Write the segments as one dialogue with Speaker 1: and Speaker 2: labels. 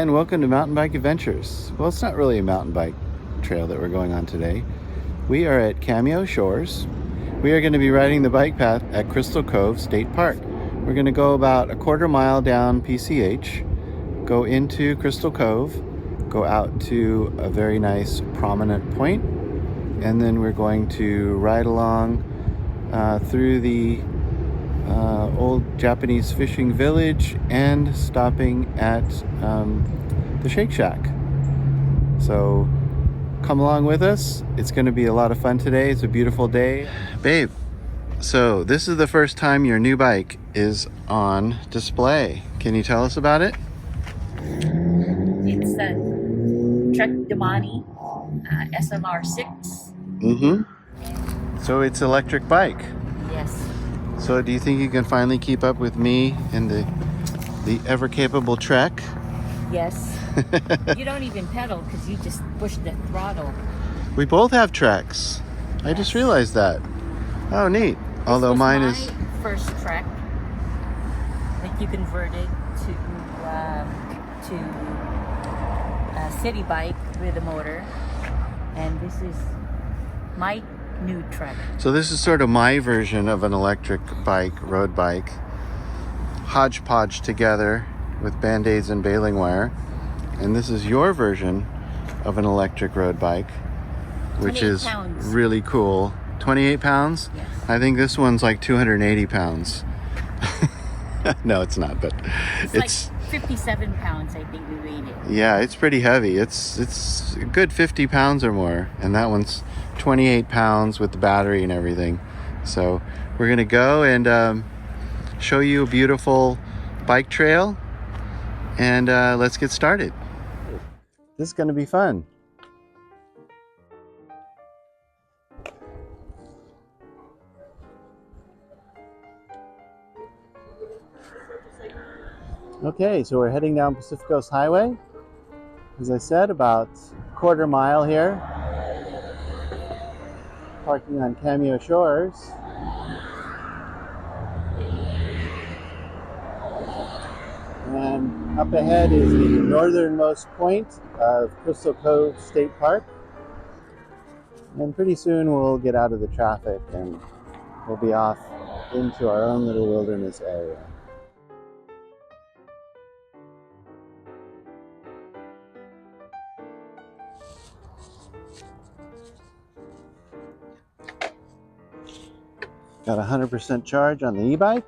Speaker 1: and welcome to Mountain Bike Adventures. Well, it's not really a mountain bike trail that we're going on today. We are at Cameo Shores. We are going to be riding the bike path at Crystal Cove State Park. We're going to go about a quarter mile down PCH, go into Crystal Cove, go out to a very nice prominent point, and then we're going to ride along through the old Japanese fishing village and stopping at the Shake Shack. So come along with us. It's going to be a lot of fun today. It's a beautiful day. Babe, so this is the first time your new bike is on display. Can you tell us about it?
Speaker 2: It's a Trek Damani SLR6.
Speaker 1: Mm-hmm. So it's an electric bike.
Speaker 2: Yes.
Speaker 1: So do you think you can finally keep up with me in the ever capable Trek?
Speaker 2: Yes. You don't even pedal because you just push the throttle.
Speaker 1: We both have Treks. Yes. I just realized that. Oh, neat. Although mine is
Speaker 2: my first Trek that you converted to a city bike with a motor, and this is my new Trek.
Speaker 1: So this is sort of my version of an electric bike, road bike, hodgepodge together with band-aids and baling wire. And this is your version of an electric road bike, which is
Speaker 2: pounds.
Speaker 1: Really cool. 28 pounds?
Speaker 2: Yes.
Speaker 1: I think this one's like 280 pounds. No, it's not, but it's
Speaker 2: like 57 pounds, I think we weighed it.
Speaker 1: Yeah, it's pretty heavy. It's a good 50 pounds or more, and that one's 28 pounds with the battery and everything. So we're gonna go and show you a beautiful bike trail, and let's get started. This is gonna be fun. Okay, so we're heading down Pacific Coast Highway. As I said, about a quarter mile here. Parking on Cameo Shores. And up ahead is the northernmost point of Crystal Cove State Park. And pretty soon we'll get out of the traffic and we'll be off into our own little wilderness area. Got 100% charge on the e-bike,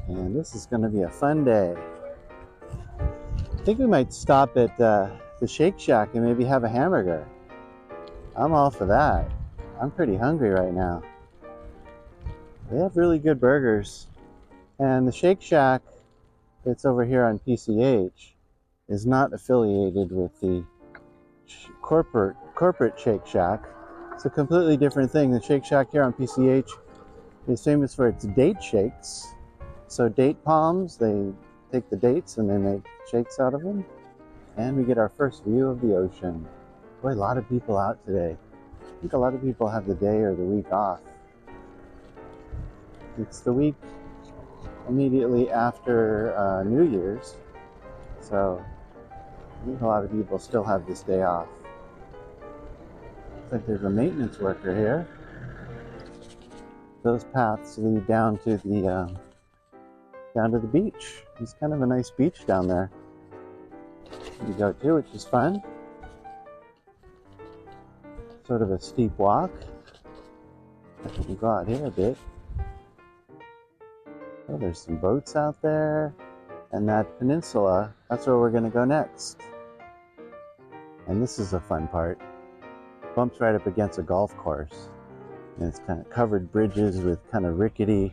Speaker 1: and this is going to be a fun day. I think we might stop at the Shake Shack and maybe have a hamburger. I'm all for that. I'm pretty hungry right now. They have really good burgers, and the Shake Shack that's over here on PCH is not affiliated with the corporate Shake Shack. It's a completely different thing. The Shake Shack here on PCH is famous for its date shakes. So date palms, they take the dates and they make shakes out of them. And we get our first view of the ocean. Boy, a lot of people out today. I think a lot of people have the day or the week off. It's the week immediately after New Year's. So I think a lot of people still have this day off. Looks like there's a maintenance worker here. Those paths lead down to the beach. It's kind of a nice beach down there to go to, which is fun. Sort of a steep walk. I can go out here a bit. Oh, there's some boats out there, and that peninsula. That's where we're going to go next. And this is a fun part. Bumps right up against a golf course. And it's kind of covered bridges with kind of rickety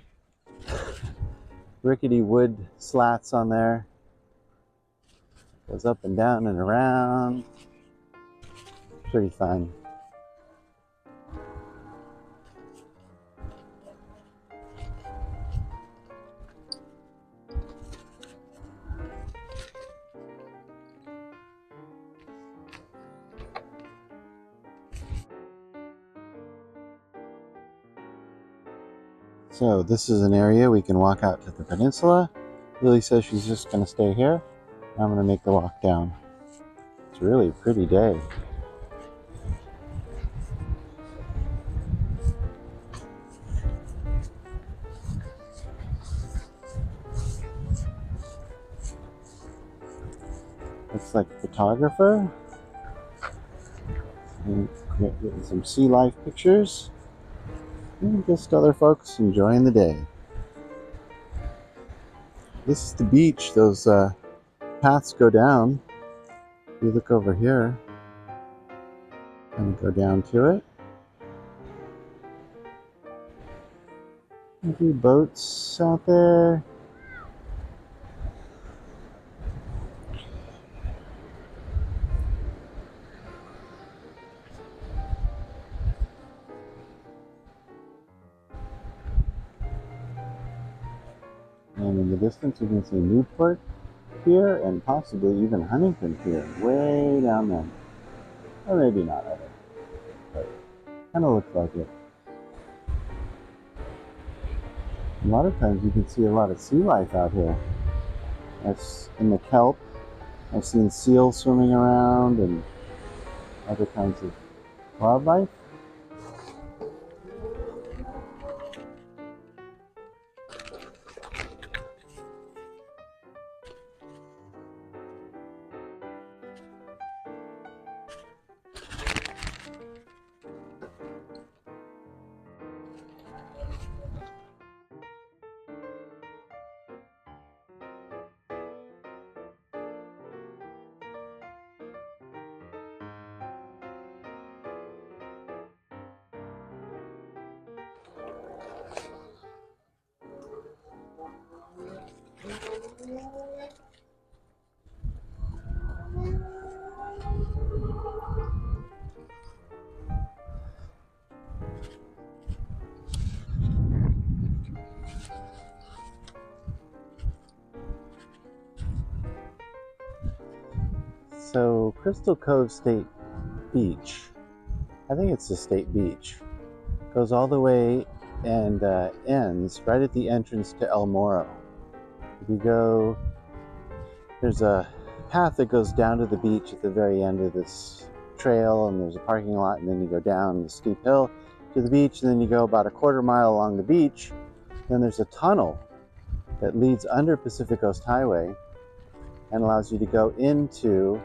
Speaker 1: wood slats on there. Goes up and down and around. Pretty fun. So this is an area we can walk out to the peninsula. Lily says she's just going to stay here, I'm going to make the walk down. It's really a pretty day. Looks like a photographer. And getting some sea life pictures. And just other folks enjoying the day. This is the beach. Those paths go down. If you look over here and go down to it. A few boats out there. And in the distance you can see Newport Pier and possibly even Huntington Pier way down there. Or maybe not, I don't know. But kind of looks like it. A lot of times you can see a lot of sea life out here. That's in the kelp. I've seen seals swimming around and other kinds of wildlife. So Crystal Cove State Beach, I think it's the state beach, goes all the way and ends right at the entrance to El Moro. If you go, there's a path that goes down to the beach at the very end of this trail, and there's a parking lot, and then you go down the steep hill to the beach, and then you go about a quarter mile along the beach. Then there's a tunnel that leads under Pacific Coast Highway and allows you to go into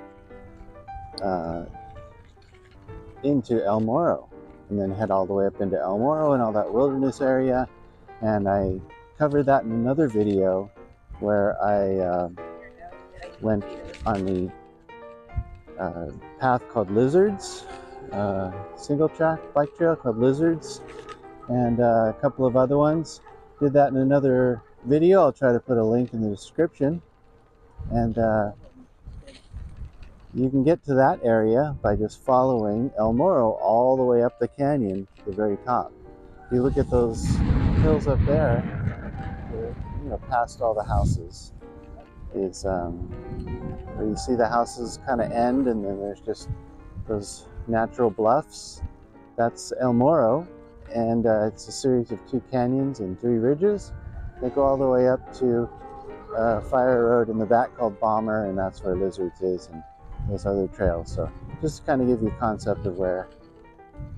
Speaker 1: El Moro, and then head all the way up into El Moro and all that wilderness area. And I covered that in another video where I went on the path called Lizards, single track bike trail called Lizards, and a couple of other ones. Did that in another video. I'll try to put a link in the description. And you can get to that area by just following El Moro all the way up the canyon to the very top. If you look at those hills up there, past all the houses, is where you see the houses kind of end, and then there's just those natural bluffs. That's El Moro, and it's a series of 2 canyons and 3 ridges that go all the way up to Fire Road in the back called Bomber, and that's where Lizards is, and those other trails. So just to kind of give you a concept of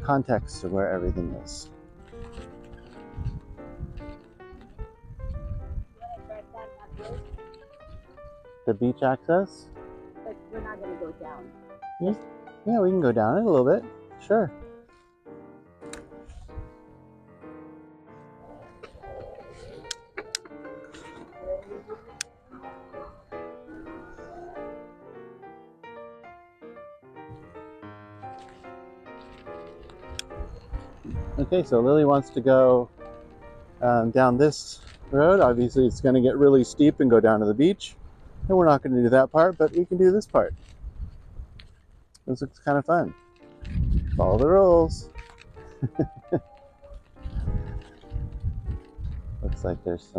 Speaker 1: context of where everything is. The beach access?
Speaker 2: But we're not going to go down.
Speaker 1: Yeah, we can go down it a little bit. Sure. Okay, so Lily wants to go down this road. Obviously, it's going to get really steep and go down to the beach. And we're not going to do that part, but we can do this part. This looks kind of fun. Follow the rules. Looks like there's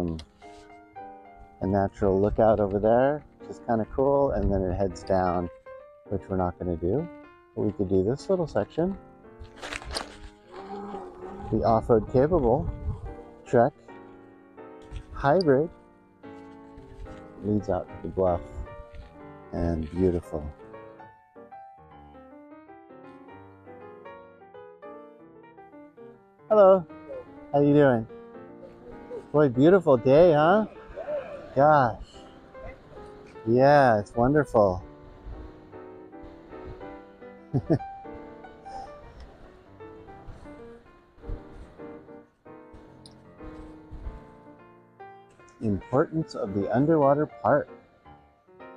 Speaker 1: a natural lookout over there, which is kind of cool. And then it heads down, which we're not going to do. But we could do this little section. The off-road capable Trek Hybrid leads out to the bluff and beautiful. Hello, how you doing? Boy, beautiful day, huh? Gosh. Yeah, it's wonderful. Importance of the underwater park.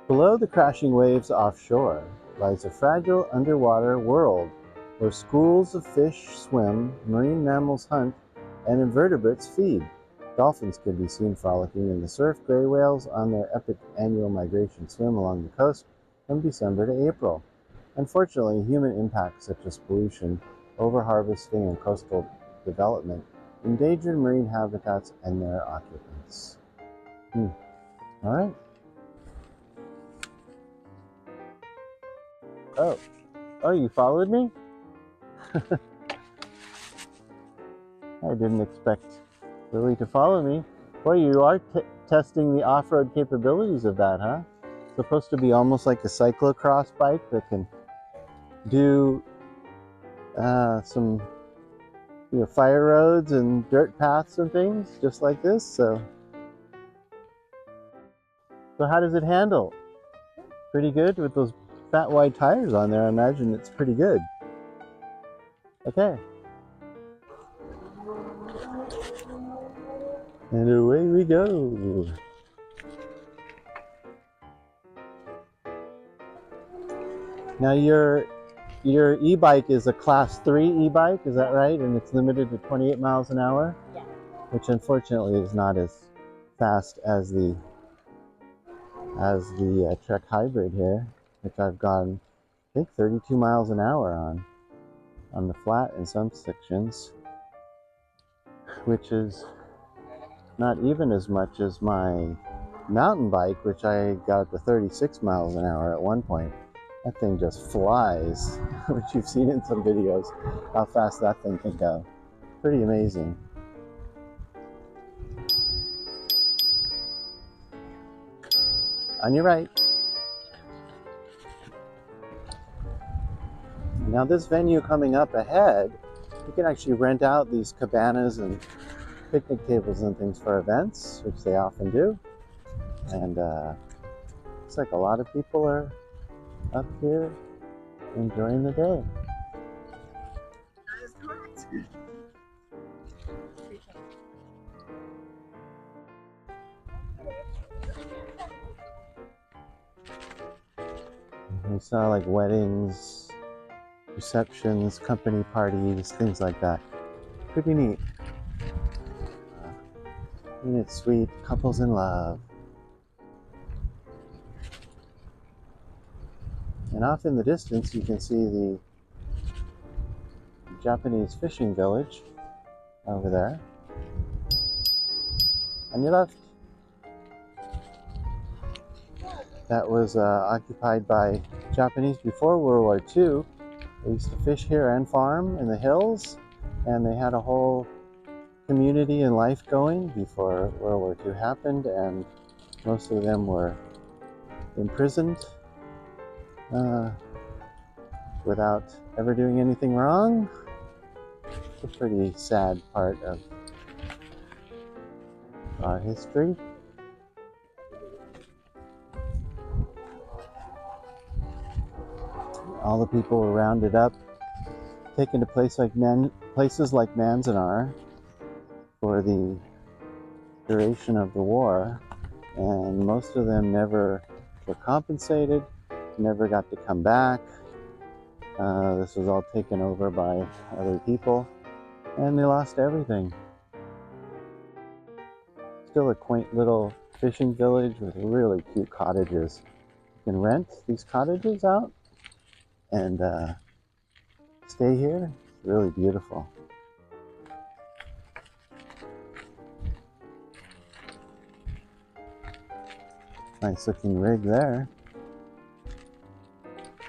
Speaker 1: Below the crashing waves offshore lies a fragile underwater world where schools of fish swim, marine mammals hunt, and invertebrates feed. Dolphins can be seen frolicking in the surf. Gray whales on their epic annual migration swim along the coast from December to April. Unfortunately, human impacts such as pollution, overharvesting, and coastal development endanger marine habitats and their occupants. All right. Oh, you followed me? I didn't expect Lilly to follow me. Boy, you are testing the off-road capabilities of that, huh? Supposed to be almost like a cyclocross bike that can do some fire roads and dirt paths and things, just like this. So how does it handle? Pretty good with those fat wide tires on there. I imagine it's pretty good. Okay. And away we go. Now your e-bike is a class 3 e-bike, is that right? And it's limited to 28 miles an hour?
Speaker 2: Yeah.
Speaker 1: Which unfortunately is not as fast as the Trek Hybrid here, which I've gone, I think, 32 miles an hour on the flat in some sections, which is not even as much as my mountain bike, which I got up to 36 miles an hour at one point. That thing just flies, which you've seen in some videos, how fast that thing can go. Pretty amazing. On your right. Now this venue coming up ahead, you can actually rent out these cabanas and picnic tables and things for events, which they often do. And looks like a lot of people are up here enjoying the day.
Speaker 3: That is correct.
Speaker 1: We saw like weddings, receptions, company parties, things like that. Pretty neat. And it's sweet, couples in love. And off in the distance, you can see the Japanese fishing village over there. On your left. That was occupied by Japanese before World War II. They used to fish here and farm in the hills, and they had a whole community and life going before World War II happened, and most of them were imprisoned without ever doing anything wrong. It's a pretty sad part of our history. All the people were rounded up, taken to places like Manzanar for the duration of the war, and most of them never were compensated, never got to come back. This was all taken over by other people, and they lost everything. Still a quaint little fishing village with really cute cottages. You can rent these cottages out and stay here. It's really beautiful. Nice looking rig there.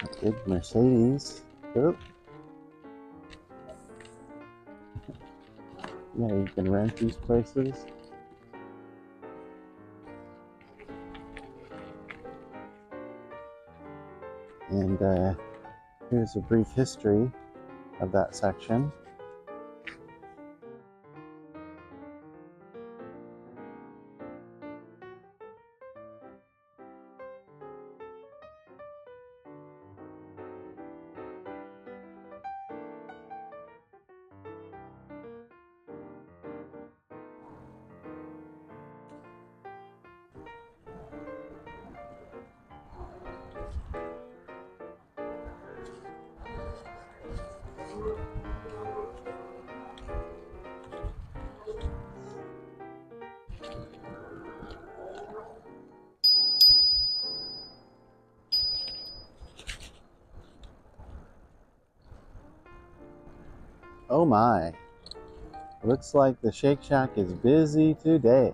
Speaker 1: A big Mercedes. Oh. Yeah, you can rent these places. And here's a brief history of that section. Oh my, looks like the Shake Shack is busy today.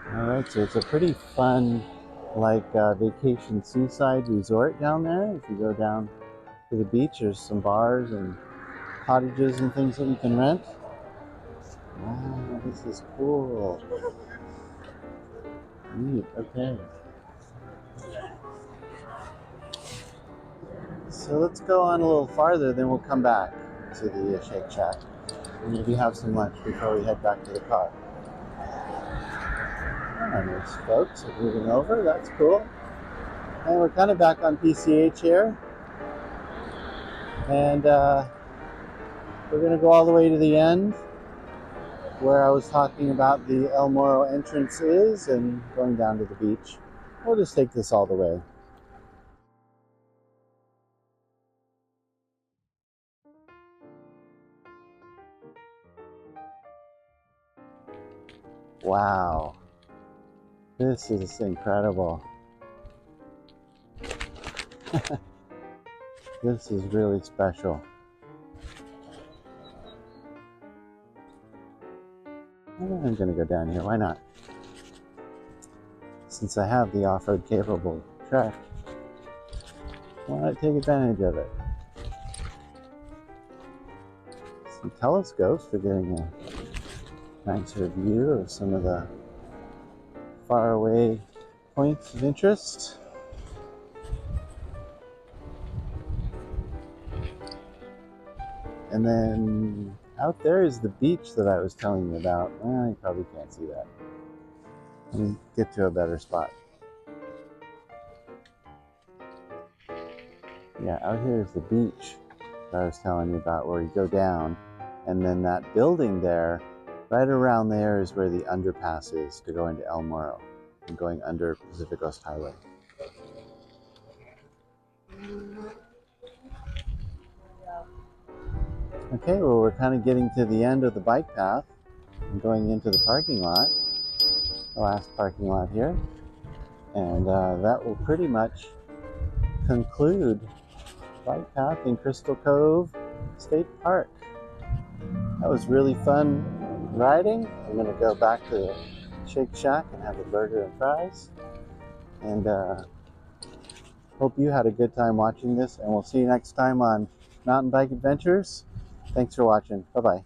Speaker 1: Alright, so it's a pretty fun, like vacation seaside resort down there. If you go down to the beach, there's some bars and cottages and things that you can rent. Wow, this is cool. Neat, okay. So let's go on a little farther, then we'll come back to the Shake Shack and maybe have some lunch before we head back to the car. And there's folks are moving over, that's cool. And we're kind of back on PCH here. And we're going to go all the way to the end where I was talking about the El Moro entrance is and going down to the beach. We'll just take this all the way. Wow, this is incredible. This is really special. I'm going to go down here, why not? Since I have the off-road capable track, why not take advantage of it? Some telescopes for getting a nicer view of some of the faraway points of interest. And then out there is the beach that I was telling you about. Well, you probably can't see that. Let me get to a better spot. Yeah, out here is the beach that I was telling you about, where you go down, and then that building there, right around there is where the underpass is to go into El Moro, and going under Pacific Coast Highway. Okay, well, we're kind of getting to the end of the bike path and going into the parking lot, the last parking lot here. And that will pretty much conclude the bike path in Crystal Cove State Park. That was really fun riding. I'm going to go back to the Shake Shack and have a burger and fries. And hope you had a good time watching this. And we'll see you next time on Mountain Bike Adventures. Thanks for watching. Bye-bye.